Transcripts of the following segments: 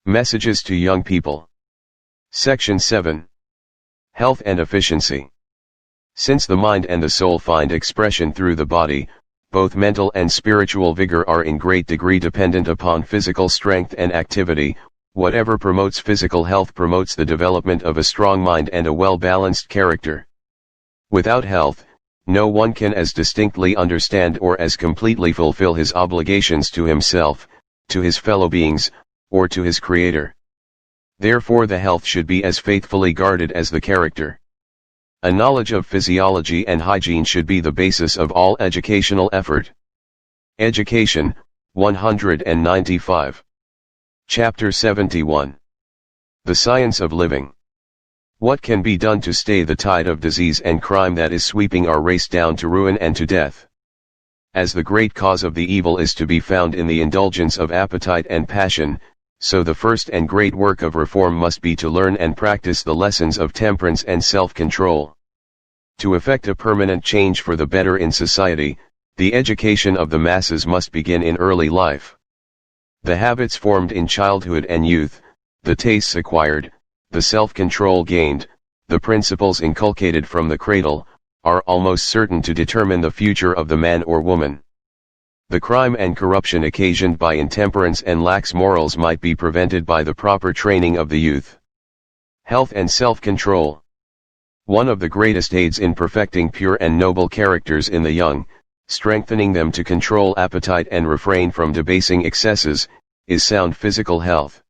Messages to young people. Section 7. Health and efficiency. Since the mind and the soul find expression through the body, both mental and spiritual vigor are in great degree dependent upon physical strength and activity. Whatever promotes physical health promotes the development of a strong mind and a well-balanced character. Without health, no one can as distinctly understand or as completely fulfill his obligations to himself, to his fellow beings, or to his Creator. Therefore the health should be as faithfully guarded as the character. A knowledge of physiology and hygiene should be the basis of all educational effort. Education, 195. Chapter 71. The Science of Living. What can be done to stay the tide of disease and crime that is sweeping our race down to ruin and to death? As the great cause of the evil is to be found in the indulgence of appetite and passion, so the first and great work of reform must be to learn and practice the lessons of temperance and self-control. To effect a permanent change for the better in society, the education of the masses must begin in early life. The habits formed in childhood and youth, the tastes acquired, the self-control gained, the principles inculcated from the cradle, are almost certain to determine the future of the man or woman. The crime and corruption occasioned by intemperance and lax morals might be prevented by the proper training of the youth. Health and self-control. One of the greatest aids in perfecting pure and noble characters in the young, strengthening them to control appetite and refrain from debasing excesses, is sound physical health.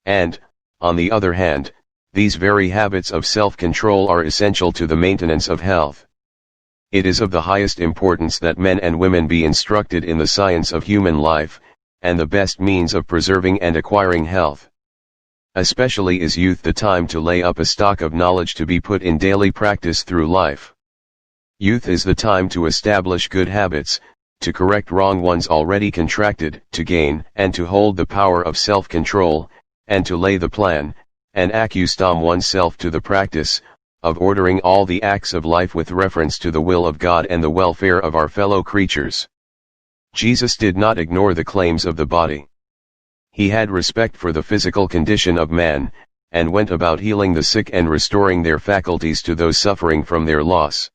And, on the other hand, these very habits of self-control are essential to the maintenance of health. It is of the highest importance that men and women be instructed in the science of human life, and the best means of preserving and acquiring health. Especially is youth the time to lay up a stock of knowledge to be put in daily practice through life. Youth is the time to establish good habits, to correct wrong ones already contracted, to gain and to hold the power of self-control, and to lay the plan, and accustom oneself to the practice, of ordering all the acts of life with reference to the will of God and the welfare of our fellow creatures. Jesus did not ignore the claims of the body. He had respect for the physical condition of man, and went about healing the sick and restoring their faculties to those suffering from their loss.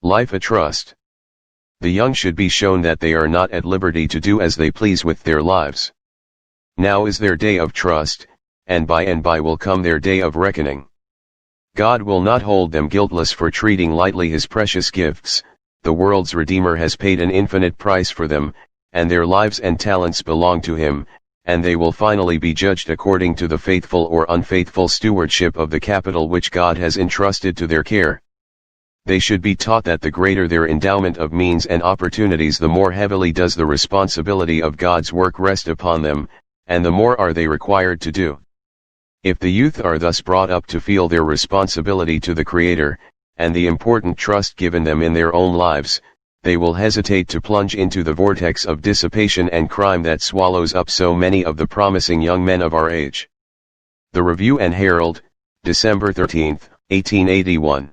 Life a trust. The young should be shown that they are not at liberty to do as they please with their lives. Now is their day of trust, and by will come their day of reckoning. God will not hold them guiltless for treating lightly his precious gifts. The world's Redeemer has paid an infinite price for them, and their lives and talents belong to him, and they will finally be judged according to the faithful or unfaithful stewardship of the capital which God has entrusted to their care. They should be taught that the greater their endowment of means and opportunities, the more heavily does the responsibility of God's work rest upon them, and the more are they required to do. If the youth are thus brought up to feel their responsibility to the Creator, and the important trust given them in their own lives, they will hesitate to plunge into the vortex of dissipation and crime that swallows up so many of the promising young men of our age. The Review and Herald, December 13, 1881.